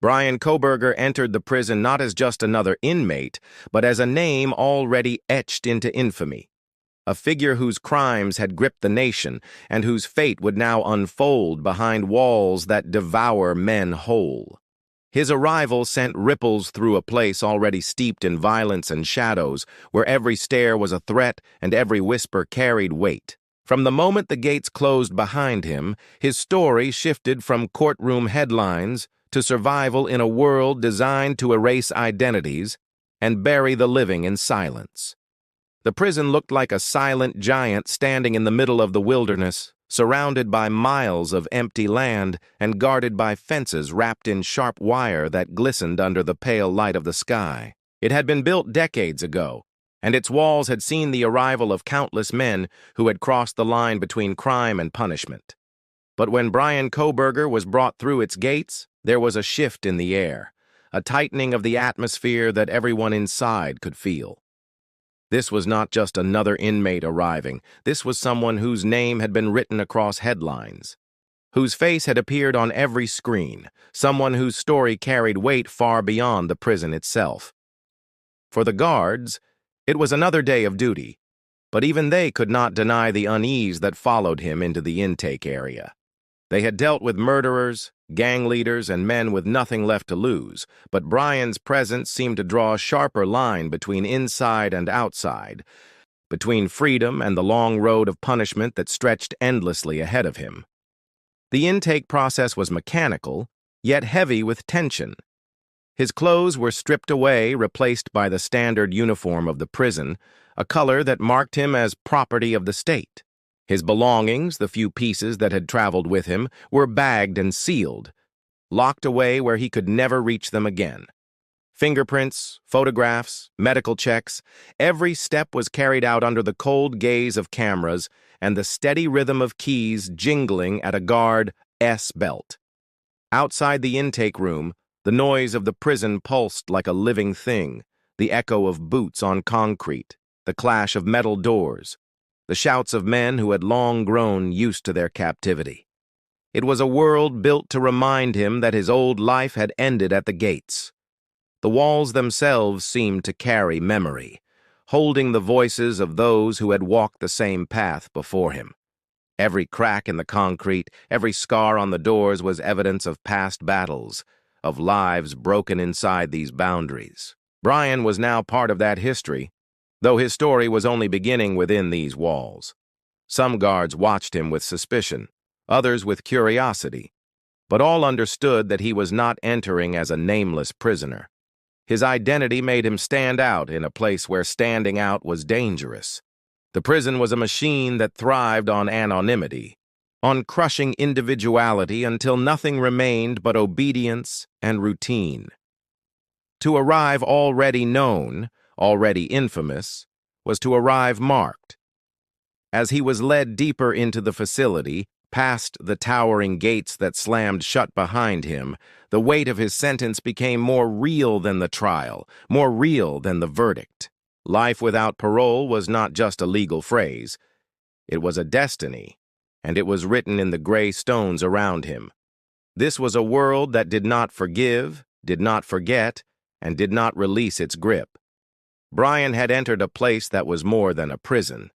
Bryan Kohberger entered the prison not as just another inmate, but as a name already etched into infamy. A figure whose crimes had gripped the nation and whose fate would now unfold behind walls that devour men whole. His arrival sent ripples through a place already steeped in violence and shadows, where every stare was a threat and every whisper carried weight. From the moment the gates closed behind him, his story shifted from courtroom headlines to survival in a world designed to erase identities and bury the living in silence. The prison looked like a silent giant standing in the middle of the wilderness, surrounded by miles of empty land and guarded by fences wrapped in sharp wire that glistened under the pale light of the sky. It had been built decades ago, and its walls had seen the arrival of countless men who had crossed the line between crime and punishment. But when Bryan Kohberger was brought through its gates, there was a shift in the air, a tightening of the atmosphere that everyone inside could feel. This was not just another inmate arriving. This was someone whose name had been written across headlines, whose face had appeared on every screen, someone whose story carried weight far beyond the prison itself. For the guards, it was another day of duty, but even they could not deny the unease that followed him into the intake area. They had dealt with murderers, gang leaders, and men with nothing left to lose, but Bryan's presence seemed to draw a sharper line between inside and outside, between freedom and the long road of punishment that stretched endlessly ahead of him. The intake process was mechanical, yet heavy with tension. His clothes were stripped away, replaced by the standard uniform of the prison, a color that marked him as property of the state. His belongings, the few pieces that had traveled with him, were bagged and sealed, locked away where he could never reach them again. Fingerprints, photographs, medical checks, every step was carried out under the cold gaze of cameras and the steady rhythm of keys jingling at a guard's belt. Outside the intake room, the noise of the prison pulsed like a living thing, the echo of boots on concrete, the clash of metal doors, the shouts of men who had long grown used to their captivity. It was a world built to remind him that his old life had ended at the gates. The walls themselves seemed to carry memory, holding the voices of those who had walked the same path before him. Every crack in the concrete, every scar on the doors was evidence of past battles, of lives broken inside these boundaries. Bryan was now part of that history, though his story was only beginning within these walls. Some guards watched him with suspicion, others with curiosity, but all understood that he was not entering as a nameless prisoner. His identity made him stand out in a place where standing out was dangerous. The prison was a machine that thrived on anonymity, on crushing individuality until nothing remained but obedience and routine. To arrive already known, already infamous, was to arrive marked. As he was led deeper into the facility, past the towering gates that slammed shut behind him, the weight of his sentence became more real than the trial, more real than the verdict. Life without parole was not just a legal phrase. It was a destiny, and it was written in the gray stones around him. This was a world that did not forgive, did not forget, and did not release its grip. Bryan had entered a place that was more than a prison.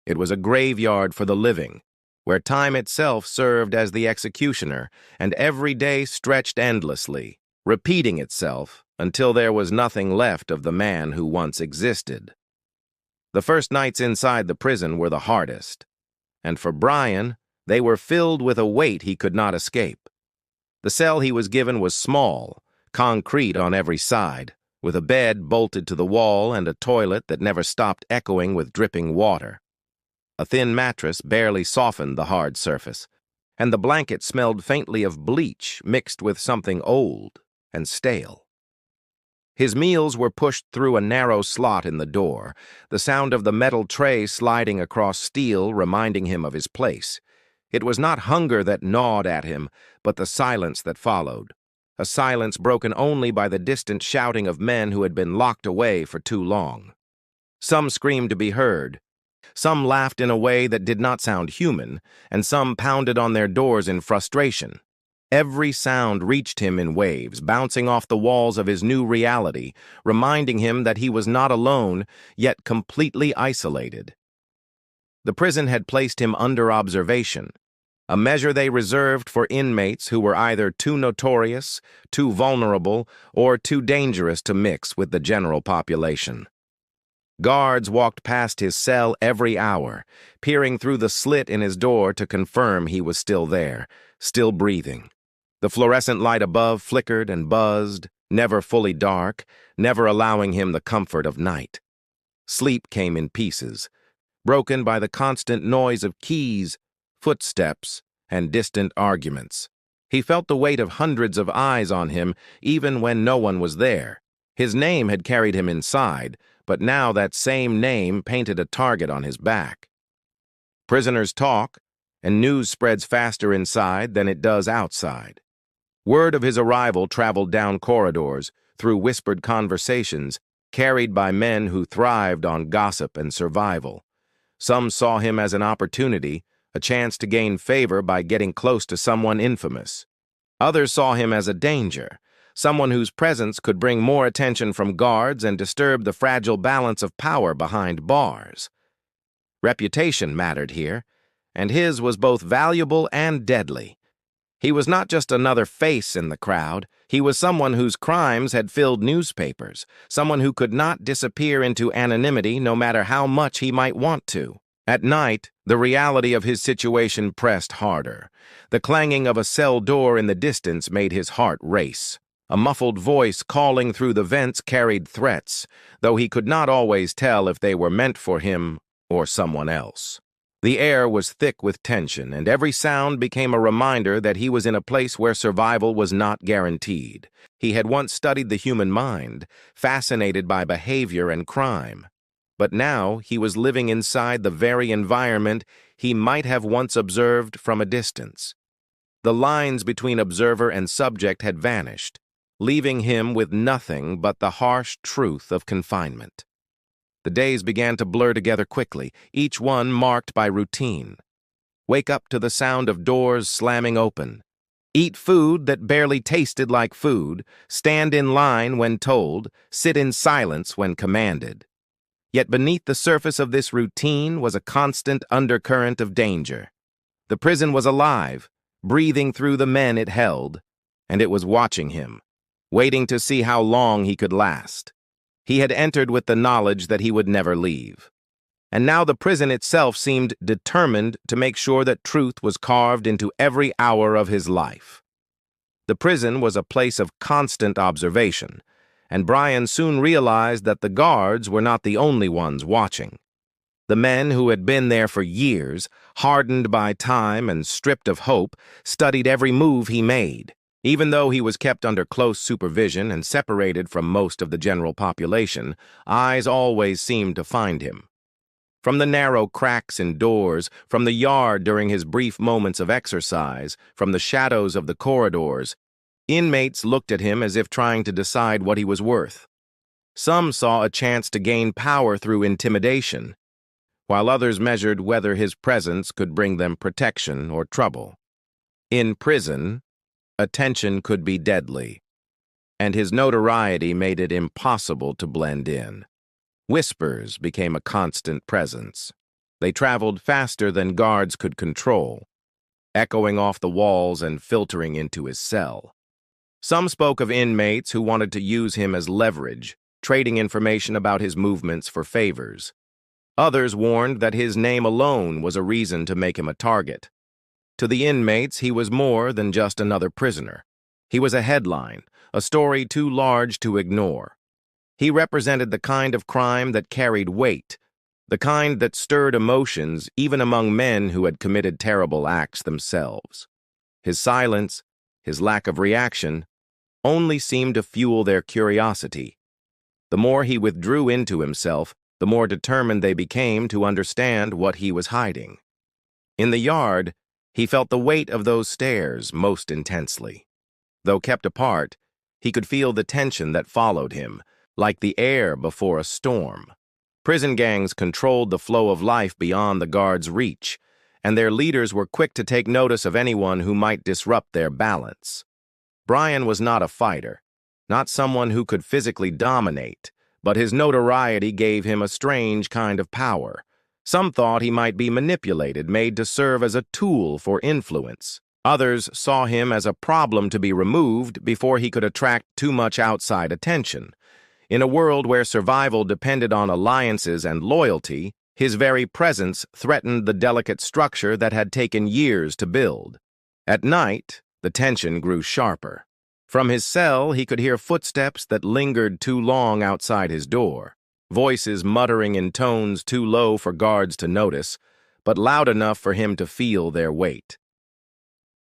It was a graveyard for the living, where time itself served as the executioner, and every day stretched endlessly, repeating itself until there was nothing left of the man who once existed. The first nights inside the prison were the hardest, and for Bryan, they were filled with a weight he could not escape. The cell he was given was small, concrete on every side, with a bed bolted to the wall and a toilet that never stopped echoing with dripping water. A thin mattress barely softened the hard surface, and the blanket smelled faintly of bleach mixed with something old and stale. His meals were pushed through a narrow slot in the door, the sound of the metal tray sliding across steel reminding him of his place. It was not hunger that gnawed at him, but the silence that followed, a silence broken only by the distant shouting of men who had been locked away for too long. Some screamed to be heard, some laughed in a way that did not sound human, and some pounded on their doors in frustration. Every sound reached him in waves, bouncing off the walls of his new reality, reminding him that he was not alone, yet completely isolated. The prison had placed him under observation, a measure they reserved for inmates who were either too notorious, too vulnerable, or too dangerous to mix with the general population. Guards walked past his cell every hour, peering through the slit in his door to confirm he was still there, still breathing. The fluorescent light above flickered and buzzed, never fully dark, never allowing him the comfort of night. Sleep came in pieces, broken by the constant noise of keys, footsteps, and distant arguments. He felt the weight of hundreds of eyes on him even when no one was there. His name had carried him inside, but now that same name painted a target on his back. Prisoners talk, and news spreads faster inside than it does outside. Word of his arrival traveled down corridors, through whispered conversations, carried by men who thrived on gossip and survival. Some saw him as an opportunity, a chance to gain favor by getting close to someone infamous. Others saw him as a danger, someone whose presence could bring more attention from guards and disturb the fragile balance of power behind bars. Reputation mattered here, and his was both valuable and deadly. He was not just another face in the crowd. He was someone whose crimes had filled newspapers, someone who could not disappear into anonymity no matter how much he might want to. At night, the reality of his situation pressed harder. The clanging of a cell door in the distance made his heart race. A muffled voice calling through the vents carried threats, though he could not always tell if they were meant for him or someone else. The air was thick with tension, and every sound became a reminder that he was in a place where survival was not guaranteed. He had once studied the human mind, fascinated by behavior and crime. But now he was living inside the very environment he might have once observed from a distance. The lines between observer and subject had vanished, leaving him with nothing but the harsh truth of confinement. The days began to blur together quickly, each one marked by routine. Wake up to the sound of doors slamming open. Eat food that barely tasted like food, stand in line when told, sit in silence when commanded. Yet beneath the surface of this routine was a constant undercurrent of danger. The prison was alive, breathing through the men it held, and it was watching him, waiting to see how long he could last. He had entered with the knowledge that he would never leave. And now the prison itself seemed determined to make sure that truth was carved into every hour of his life. The prison was a place of constant observation, and Bryan soon realized that the guards were not the only ones watching. The men who had been there for years, hardened by time and stripped of hope, studied every move he made. Even though he was kept under close supervision and separated from most of the general population, eyes always seemed to find him. From the narrow cracks in doors, from the yard during his brief moments of exercise, from the shadows of the corridors, inmates looked at him as if trying to decide what he was worth. Some saw a chance to gain power through intimidation, while others measured whether his presence could bring them protection or trouble. In prison, attention could be deadly, and his notoriety made it impossible to blend in. Whispers became a constant presence. They traveled faster than guards could control, echoing off the walls and filtering into his cell. Some spoke of inmates who wanted to use him as leverage, trading information about his movements for favors. Others warned that his name alone was a reason to make him a target. To the inmates, he was more than just another prisoner. He was a headline, a story too large to ignore. He represented the kind of crime that carried weight, the kind that stirred emotions even among men who had committed terrible acts themselves. His silence, his lack of reaction, only seemed to fuel their curiosity. The more he withdrew into himself, the more determined they became to understand what he was hiding. In the yard, he felt the weight of those stares most intensely. Though kept apart, he could feel the tension that followed him, like the air before a storm. Prison gangs controlled the flow of life beyond the guards' reach, and their leaders were quick to take notice of anyone who might disrupt their balance. Bryan was not a fighter, not someone who could physically dominate, but his notoriety gave him a strange kind of power. Some thought he might be manipulated, made to serve as a tool for influence. Others saw him as a problem to be removed before he could attract too much outside attention. In a world where survival depended on alliances and loyalty, his very presence threatened the delicate structure that had taken years to build. At night, the tension grew sharper. From his cell, he could hear footsteps that lingered too long outside his door, voices muttering in tones too low for guards to notice, but loud enough for him to feel their weight.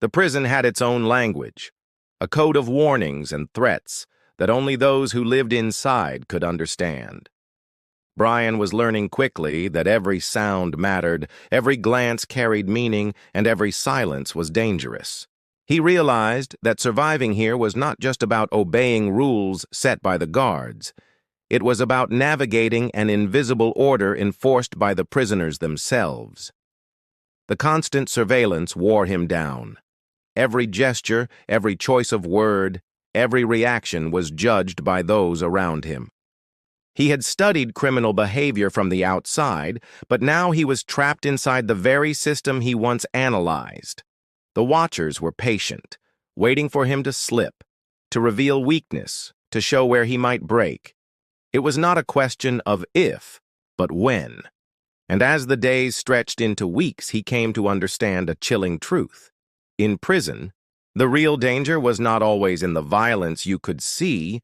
The prison had its own language, a code of warnings and threats that only those who lived inside could understand. Bryan was learning quickly that every sound mattered, every glance carried meaning, and every silence was dangerous. He realized that surviving here was not just about obeying rules set by the guards. It was about navigating an invisible order enforced by the prisoners themselves. The constant surveillance wore him down. Every gesture, every choice of word, every reaction was judged by those around him. He had studied criminal behavior from the outside, but now he was trapped inside the very system he once analyzed. The watchers were patient, waiting for him to slip, to reveal weakness, to show where he might break. It was not a question of if, but when. And as the days stretched into weeks, he came to understand a chilling truth. In prison, the real danger was not always in the violence you could see,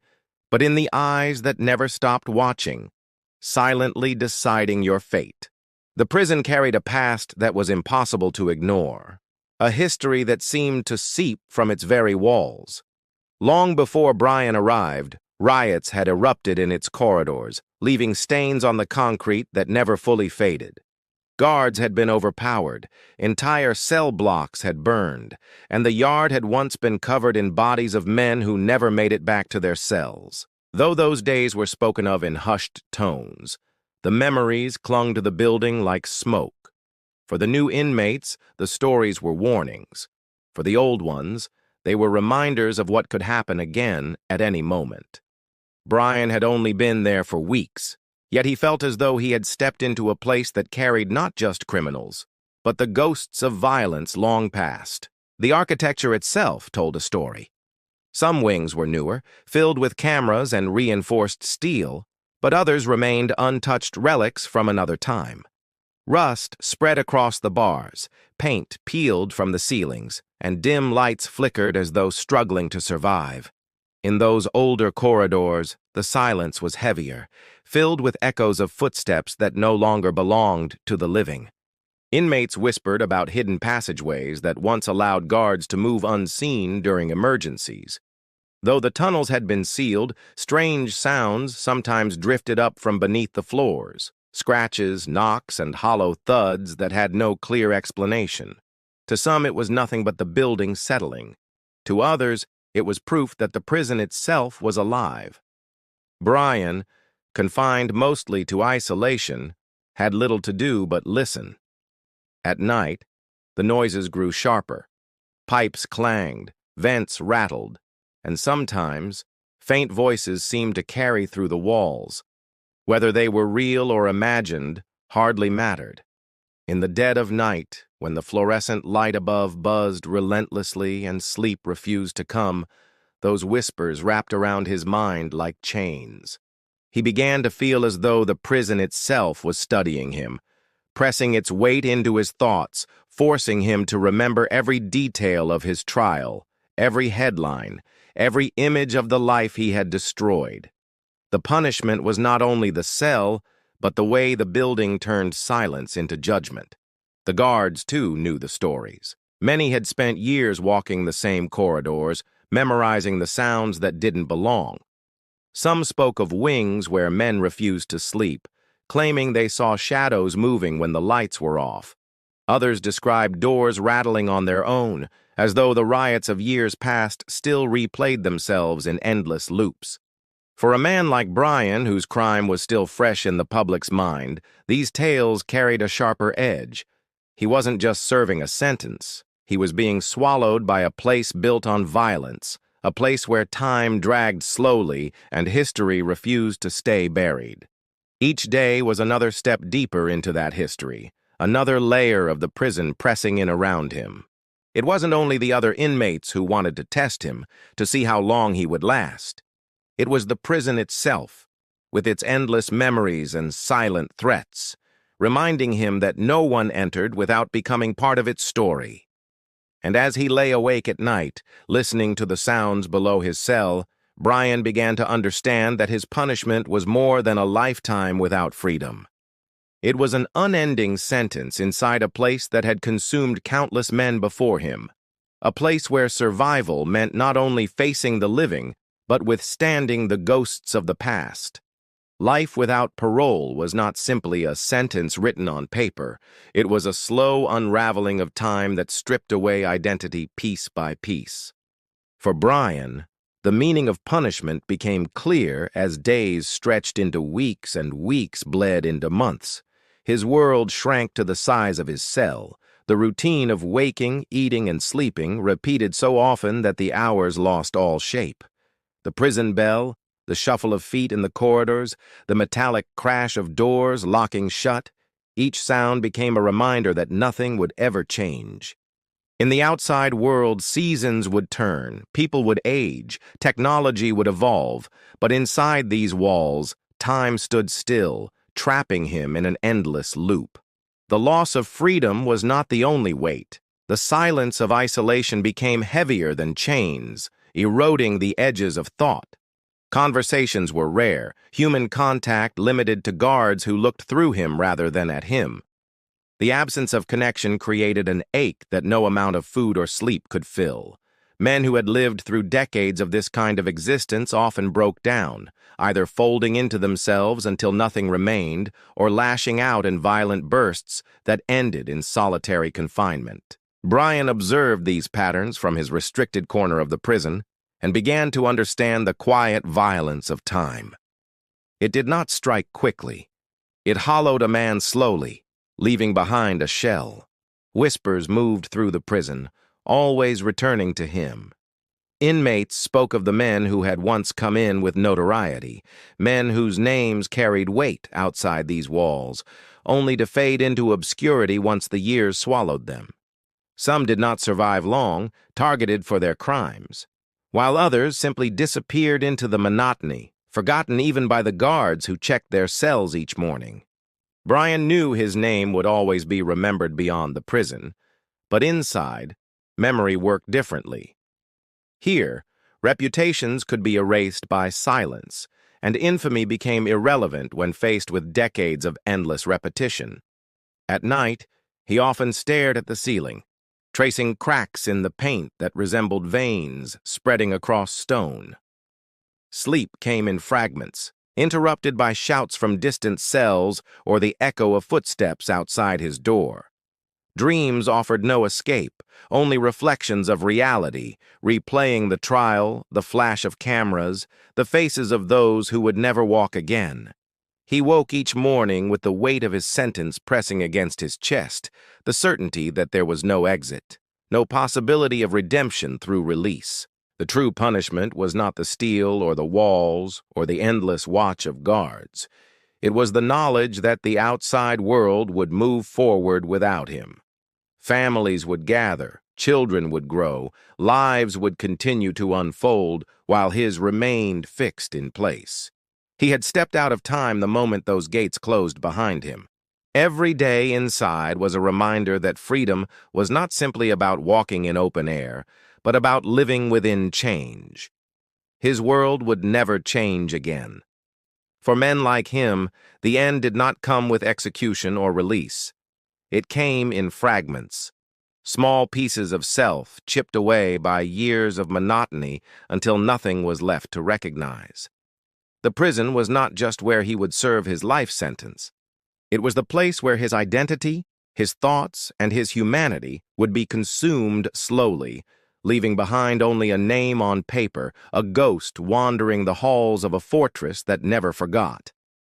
but in the eyes that never stopped watching, silently deciding your fate. The prison carried a past that was impossible to ignore, a history that seemed to seep from its very walls. Long before Bryan arrived, riots had erupted in its corridors, leaving stains on the concrete that never fully faded. Guards had been overpowered, entire cell blocks had burned, and the yard had once been covered in bodies of men who never made it back to their cells. Though those days were spoken of in hushed tones, the memories clung to the building like smoke. For the new inmates, the stories were warnings. For the old ones, they were reminders of what could happen again at any moment. Bryan had only been there for weeks, yet he felt as though he had stepped into a place that carried not just criminals, but the ghosts of violence long past. The architecture itself told a story. Some wings were newer, filled with cameras and reinforced steel, but others remained untouched relics from another time. Rust spread across the bars, paint peeled from the ceilings, and dim lights flickered as though struggling to survive. In those older corridors, the silence was heavier, filled with echoes of footsteps that no longer belonged to the living. Inmates whispered about hidden passageways that once allowed guards to move unseen during emergencies. Though the tunnels had been sealed, strange sounds sometimes drifted up from beneath the floors, scratches, knocks, and hollow thuds that had no clear explanation. To some it was nothing but the building settling. To others, it was proof that the prison itself was alive. Bryan, confined mostly to isolation, had little to do but listen. At night, the noises grew sharper. Pipes clanged, vents rattled, and sometimes faint voices seemed to carry through the walls. Whether they were real or imagined hardly mattered. In the dead of night, when the fluorescent light above buzzed relentlessly and sleep refused to come, those whispers wrapped around his mind like chains. He began to feel as though the prison itself was studying him, pressing its weight into his thoughts, forcing him to remember every detail of his trial, every headline, every image of the life he had destroyed. The punishment was not only the cell, but the way the building turned silence into judgment. The guards, too, knew the stories. Many had spent years walking the same corridors, memorizing the sounds that didn't belong. Some spoke of wings where men refused to sleep, claiming they saw shadows moving when the lights were off. Others described doors rattling on their own, as though the riots of years past still replayed themselves in endless loops. For a man like Bryan, whose crime was still fresh in the public's mind, these tales carried a sharper edge. He wasn't just serving a sentence. He was being swallowed by a place built on violence, a place where time dragged slowly and history refused to stay buried. Each day was another step deeper into that history, another layer of the prison pressing in around him. It wasn't only the other inmates who wanted to test him, to see how long he would last. It was the prison itself, with its endless memories and silent threats, reminding him that no one entered without becoming part of its story. And as he lay awake at night, listening to the sounds below his cell, Bryan began to understand that his punishment was more than a lifetime without freedom. It was an unending sentence inside a place that had consumed countless men before him, a place where survival meant not only facing the living, but withstanding the ghosts of the past. Life without parole was not simply a sentence written on paper. It was a slow unraveling of time that stripped away identity piece by piece. For Bryan, the meaning of punishment became clear as days stretched into weeks and weeks bled into months. His world shrank to the size of his cell, the routine of waking, eating, and sleeping repeated so often that the hours lost all shape. The prison bell, the shuffle of feet in the corridors, the metallic crash of doors locking shut, each sound became a reminder that nothing would ever change. In the outside world, seasons would turn, people would age, technology would evolve, but inside these walls, time stood still, trapping him in an endless loop. The loss of freedom was not the only weight. The silence of isolation became heavier than chains, eroding the edges of thought. Conversations were rare, human contact limited to guards who looked through him rather than at him. The absence of connection created an ache that no amount of food or sleep could fill. Men who had lived through decades of this kind of existence often broke down, either folding into themselves until nothing remained or lashing out in violent bursts that ended in solitary confinement. Bryan observed these patterns from his restricted corner of the prison and began to understand the quiet violence of time. It did not strike quickly. It hollowed a man slowly, leaving behind a shell. Whispers moved through the prison, always returning to him. Inmates spoke of the men who had once come in with notoriety, men whose names carried weight outside these walls, only to fade into obscurity once the years swallowed them. Some did not survive long, targeted for their crimes, while others simply disappeared into the monotony, forgotten even by the guards who checked their cells each morning. Bryan knew his name would always be remembered beyond the prison, but inside, memory worked differently. Here, reputations could be erased by silence, and infamy became irrelevant when faced with decades of endless repetition. At night, he often stared at the ceiling, tracing cracks in the paint that resembled veins spreading across stone. Sleep came in fragments, interrupted by shouts from distant cells or the echo of footsteps outside his door. Dreams offered no escape, only reflections of reality, replaying the trial, the flash of cameras, the faces of those who would never walk again. He woke each morning with the weight of his sentence pressing against his chest, the certainty that there was no exit, no possibility of redemption through release. The true punishment was not the steel or the walls or the endless watch of guards. It was the knowledge that the outside world would move forward without him. Families would gather, children would grow, lives would continue to unfold while his remained fixed in place. He had stepped out of time the moment those gates closed behind him. Every day inside was a reminder that freedom was not simply about walking in open air, but about living within change. His world would never change again. For men like him, the end did not come with execution or release. It came in fragments, small pieces of self chipped away by years of monotony until nothing was left to recognize. The prison was not just where he would serve his life sentence. It was the place where his identity, his thoughts, and his humanity would be consumed slowly, leaving behind only a name on paper, a ghost wandering the halls of a fortress that never forgot.